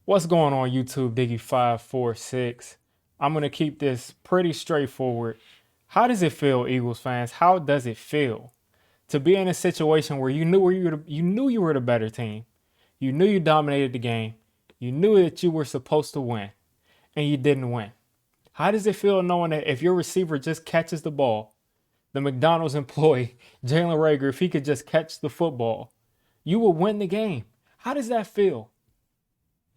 What's going on YouTube, Diggy546? I'm going to keep this pretty straightforward. How does it feel, Eagles fans? How does it feel to be in a situation where you were the better team? You knew you dominated the game. You knew that you were supposed to win and you didn't win. How does it feel knowing that if your receiver just catches the ball, the McDonald's employee, Jalen Rager, if he could just catch the football, you will win the game? How does that feel?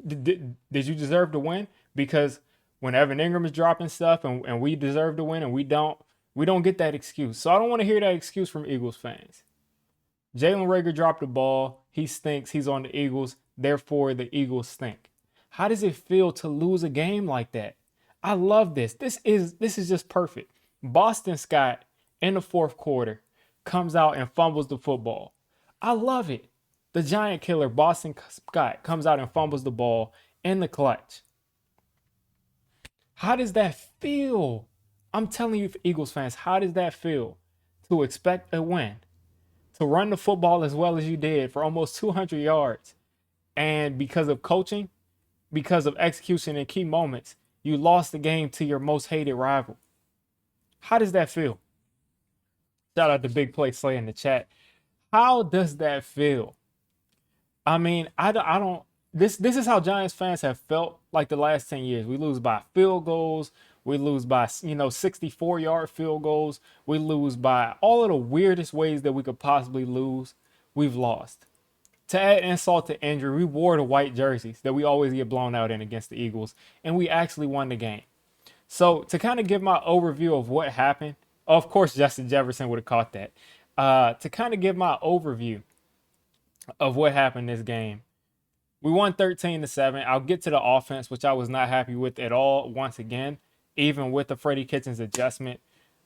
Did you deserve to win? Because when Evan Ingram is dropping stuff and we deserve to win and we don't get that excuse. So I don't want to hear that excuse from Eagles fans. Jalen Rager dropped the ball. He stinks. He's on the Eagles. Therefore, the Eagles stink. How does it feel to lose a game like that? I love this. This is just perfect. Boston Scott in the fourth quarter comes out and fumbles the football. I love it. The giant killer, Boston Scott, comes out and fumbles the ball in the clutch. How does that feel? I'm telling you, Eagles fans, how does that feel to expect a win, to run the football as well as you did for almost 200 yards, and because of coaching, because of execution in key moments, you lost the game to your most hated rival? How does that feel? Shout out to Big Play Slay in the chat. How does that feel? I mean, I don't. This is how Giants fans have felt like the last 10 years. We lose by field goals. We lose by 64-yard field goals. We lose by all of the weirdest ways that we could possibly lose. We've lost. To add insult to injury, we wore the white jerseys that we always get blown out in against the Eagles, and we actually won the game. So to kind of give my overview of what happened, of course Justin Jefferson would have caught that. To kind of give my overview of what happened this game. We won 13-7. I'll get to the offense, which I was not happy with at all once again, even with the Freddie Kitchens adjustment.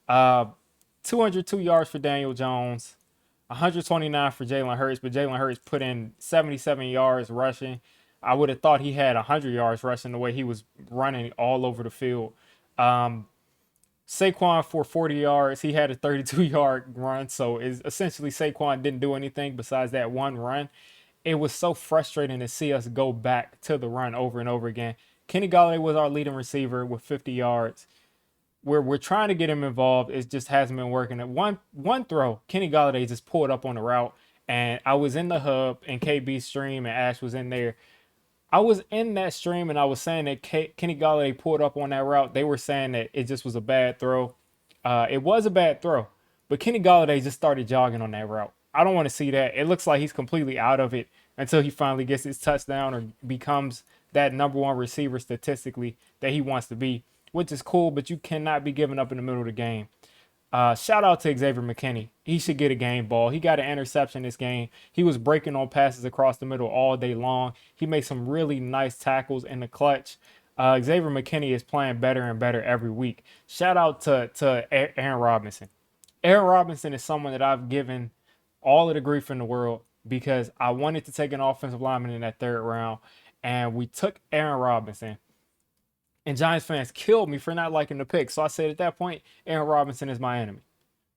202 yards for Daniel Jones, 129 for Jalen Hurts, but Jalen Hurts put in 77 yards rushing. I would have thought he had 100 yards rushing the way he was running all over the field. Saquon for 40 yards. He had a 32-yard run, so it's essentially Saquon didn't do anything besides that one run. It was so frustrating to see us go back to the run over and over again. Kenny Golladay was our leading receiver with 50 yards. We're trying to get him involved. It just hasn't been working. At one throw, Kenny Golladay just pulled up on the route, and I was in the hub, and KB's stream, and Ash was in there. I was in that stream, and I was saying that Kenny Golladay pulled up on that route. They were saying that it just was a bad throw. It was a bad throw, but Kenny Golladay just started jogging on that route. I don't want to see that. It looks like he's completely out of it until he finally gets his touchdown or becomes that number one receiver statistically that he wants to be, which is cool, but you cannot be giving up in the middle of the game. Shout out to Xavier Mckinney. He should get a game ball. He got an interception this game. He was breaking on passes across the middle all day long. He made some really nice tackles in the clutch. Xavier McKinney is playing better and better every week. Shout out to Aaron Robinson. Aaron Robinson is someone that I've given all of the grief in the world because I wanted to take an offensive lineman in that third round, and we took Aaron Robinson. And Giants fans killed me for not liking the pick. So I said at that point, Aaron Robinson is my enemy.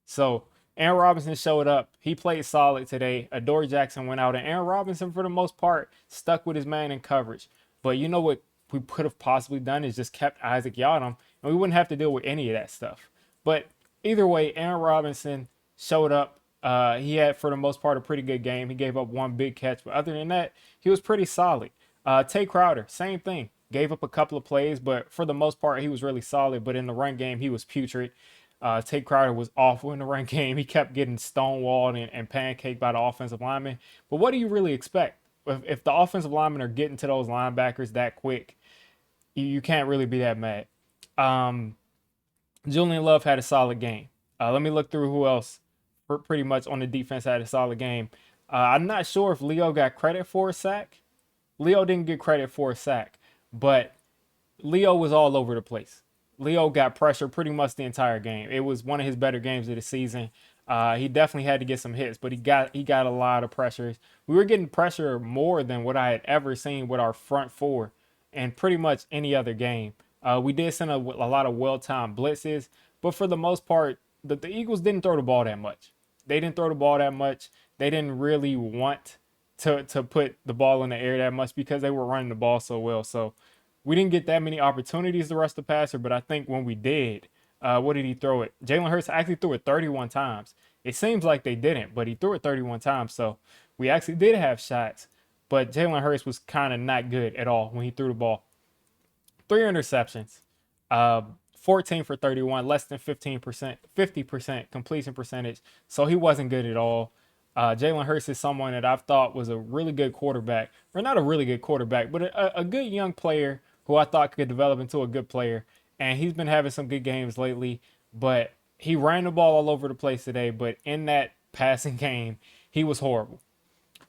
So Aaron Robinson showed up. He played solid today. Adoree Jackson went out. And Aaron Robinson, for the most part, stuck with his man in coverage. But you know what we could have possibly done is just kept Isaac Yiadom, and we wouldn't have to deal with any of that stuff. But either way, Aaron Robinson showed up. He had, for the most part, a pretty good game. He gave up one big catch. But other than that, he was pretty solid. Tay Crowder, same thing. Gave up a couple of plays, but for the most part, he was really solid. But in the run game, he was putrid. Tay Crowder was awful in the run game. He kept getting stonewalled and pancaked by the offensive linemen. But what do you really expect? If the offensive linemen are getting to those linebackers that quick, you can't really be that mad. Julian Love had a solid game. Let me look through who else pretty much on the defense had a solid game. I'm not sure if Leo got credit for a sack. Leo didn't get credit for a sack. But Leo was all over the place. Leo got pressure pretty much the entire game. It was one of his better games of the season. He definitely had to get some hits, but he got a lot of pressures. We were getting pressure more than what I had ever seen with our front four in pretty much any other game. We did send a lot of well-timed blitzes, but for the most part, the Eagles didn't throw the ball that much. They didn't throw the ball that much. They didn't really want to put the ball in the air that much because they were running the ball so well. So we didn't get that many opportunities to rush the passer, but I think when we did, what did he throw it? Jalen Hurts actually threw it 31 times. It seems like they didn't, but he threw it 31 times. So we actually did have shots, but Jalen Hurts was kind of not good at all when he threw the ball. Three interceptions, uh, 14 for 31, less than 15%, 50% completion percentage. So he wasn't good at all. Jalen Hurts is someone that I've thought was a really good quarterback, or not a really good quarterback, but a good young player who I thought could develop into a good player. And he's been having some good games lately, but he ran the ball all over the place today. But in that passing game, he was horrible.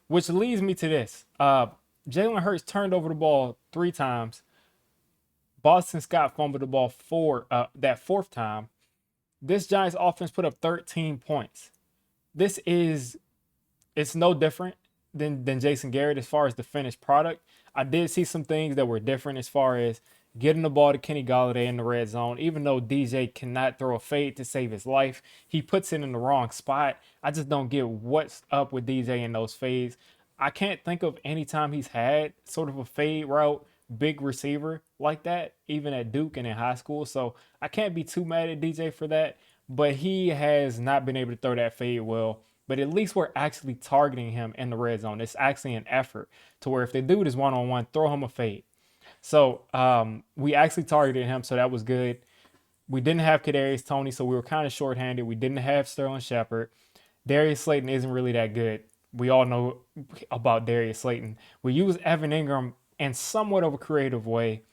Which leads me to this. Jalen Hurts turned over the ball three times. Boston Scott fumbled the ball that fourth time. This Giants offense put up 13 points. This is it's no different than Jason Garrett as far as the finished product. I did see some things that were different as far as getting the ball to Kenny Galladay in the red zone. Even though DJ cannot throw a fade to save his life, he puts it in the wrong spot. I just don't get what's up with DJ in those fades. I can't think of any time he's had sort of a fade route big receiver like that, even at Duke and in high school. So I can't be too mad at DJ for that. But he has not been able to throw that fade well. But at least we're actually targeting him in the red zone. It's actually an effort to where if the dude is one-on-one, throw him a fade. So we actually targeted him, so that was good. We didn't have Kadarius Toney, so we were kind of shorthanded. We didn't have Sterling Shepard. Darius Slayton isn't really that good. We all know about Darius Slayton. We use Evan Ingram in somewhat of a creative way.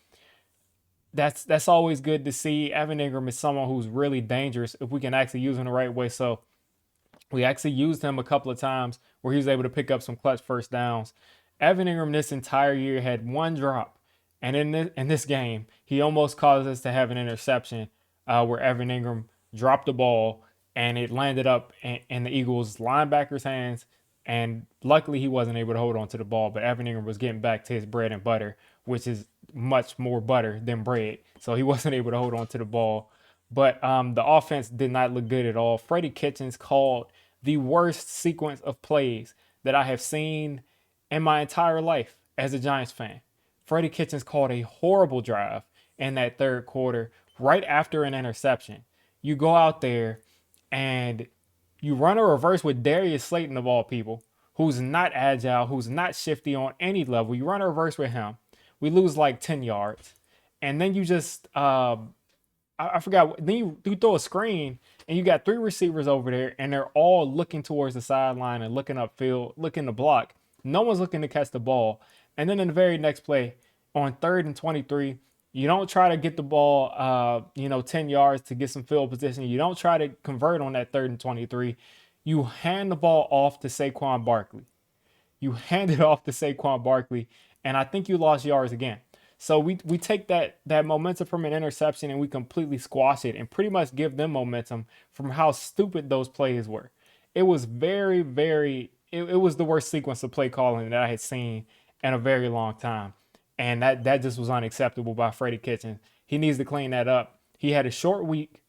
That's always good to see. Evan Ingram is someone who's really dangerous if we can actually use him the right way. So we actually used him a couple of times where he was able to pick up some clutch first downs. Evan Ingram this entire year had one drop. And in this game, he almost caused us to have an interception where Evan Ingram dropped the ball and it landed up in the Eagles linebacker's hands. And luckily he wasn't able to hold on to the ball, but Evan Ingram was getting back to his bread and butter, which is much more butter than bread. So he wasn't able to hold on to the ball. But the offense did not look good at all. Freddie Kitchens called the worst sequence of plays that I have seen in my entire life as a Giants fan. Freddie Kitchens called a horrible drive in that third quarter right after an interception. You go out there and you run a reverse with Darius Slayton of all people, who's not agile, who's not shifty on any level. You run a reverse with him. We lose like 10 yards. And then you just, I forgot, then you throw a screen and you got three receivers over there and they're all looking towards the sideline and looking upfield, looking to block. No one's looking to catch the ball. And then in the very next play, on 3rd and 23, you don't try to get the ball, 10 yards to get some field position. You don't try to convert on that 3rd and 23. You hand the ball off to Saquon Barkley. You hand it off to Saquon Barkley, and I think you lost yards again. So we take that momentum from an interception and we completely squash it and pretty much give them momentum from how stupid those plays were. It was very, it was the worst sequence of play calling that I had seen in a very long time. And that just was unacceptable by Freddie Kitchens. He needs to clean that up. He had a short week,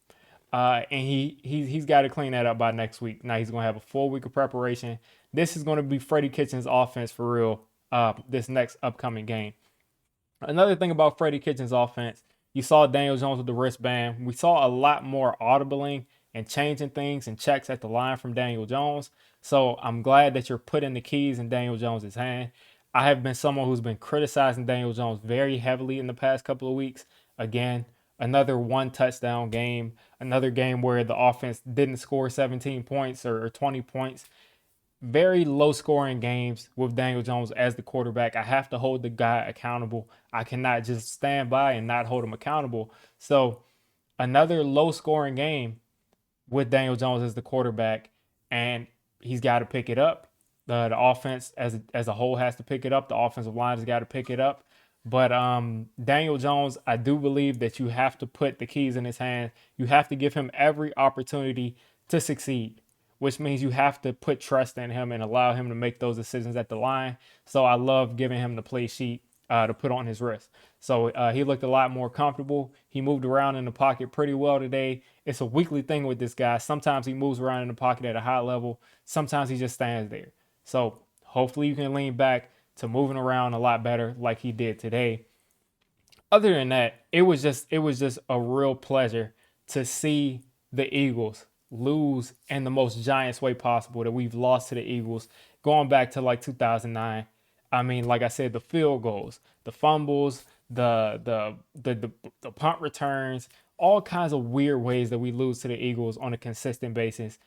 and he's got to clean that up by next week. Now he's going to have a full week of preparation. This is going to be Freddie Kitchens' offense for real this next upcoming game. Another thing about Freddie Kitchens' offense, you saw Daniel Jones with the wristband. We saw a lot more audibling and changing things and checks at the line from Daniel Jones. So I'm glad that you're putting the keys in Daniel Jones' hand. I have been someone who's been criticizing Daniel Jones very heavily in the past couple of weeks. Again, another one touchdown game, another game where the offense didn't score 17 points or 20 points. Very low scoring games with Daniel Jones as the quarterback. I have to hold the guy accountable. I cannot just stand by and not hold him accountable. So another low scoring game with Daniel Jones as the quarterback, and he's got to pick it up. The offense as a whole has to pick it up. The offensive line has got to pick it up. But Daniel Jones, I do believe that you have to put the keys in his hand. You have to give him every opportunity to succeed, which means you have to put trust in him and allow him to make those decisions at the line. So I love giving him the play sheet to put on his wrist. So he looked a lot more comfortable. He moved around in the pocket pretty well today. It's a weekly thing with this guy. Sometimes he moves around in the pocket at a high level. Sometimes he just stands there. So Hopefully you can lean back to moving around a lot better like he did today. Other than that, it was just a real pleasure to see the Eagles lose in the most Giants way possible that we've lost to the Eagles going back to like 2009. I mean, like I said, the field goals, the fumbles, the punt returns, all kinds of weird ways that we lose to the Eagles on a consistent basis.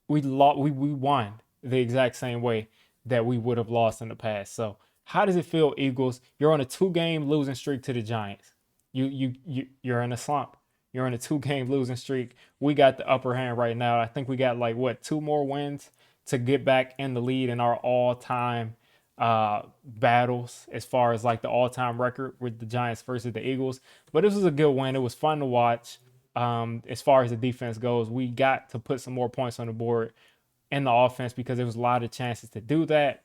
We won the exact same way that we would have lost in the past. So how does it feel, Eagles? You're on a 2-game losing streak to the Giants. You're in a slump. You're in a 2-game losing streak. We got the upper hand right now. I think we got like what, 2 more wins to get back in the lead in our all-time battles as far as like the all-time record with the Giants versus the Eagles. But this was a good win. It was fun to watch. As far as the defense goes, we got to put some more points on the board in the offense because there was a lot of chances to do that.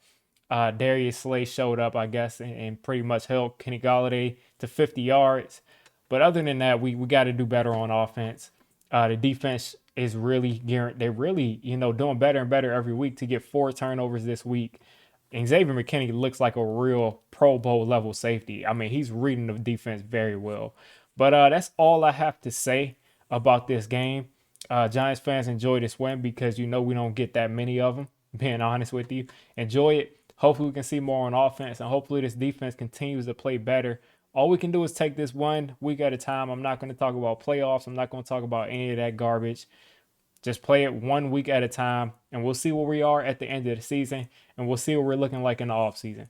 Darius Slay showed up, I guess, and pretty much held Kenny Galladay to 50 yards. But other than that, we got to do better on offense. The defense is really they're really doing better and better every week to get 4 turnovers this week. And Xavier Mckinney looks like a real Pro Bowl level safety. I mean, he's reading the defense very well. But that's all I have to say about this game. Giants fans, enjoy this win because we don't get that many of them. Being honest with you, enjoy it. Hopefully we can see more on offense, and hopefully this defense continues to play better. All we can do is take this 1 week at a time. I'm not going to talk about playoffs. I'm not going to talk about any of that garbage. Just play it 1 week at a time, and we'll see where we are at the end of the season, and we'll see what we're looking like in the offseason.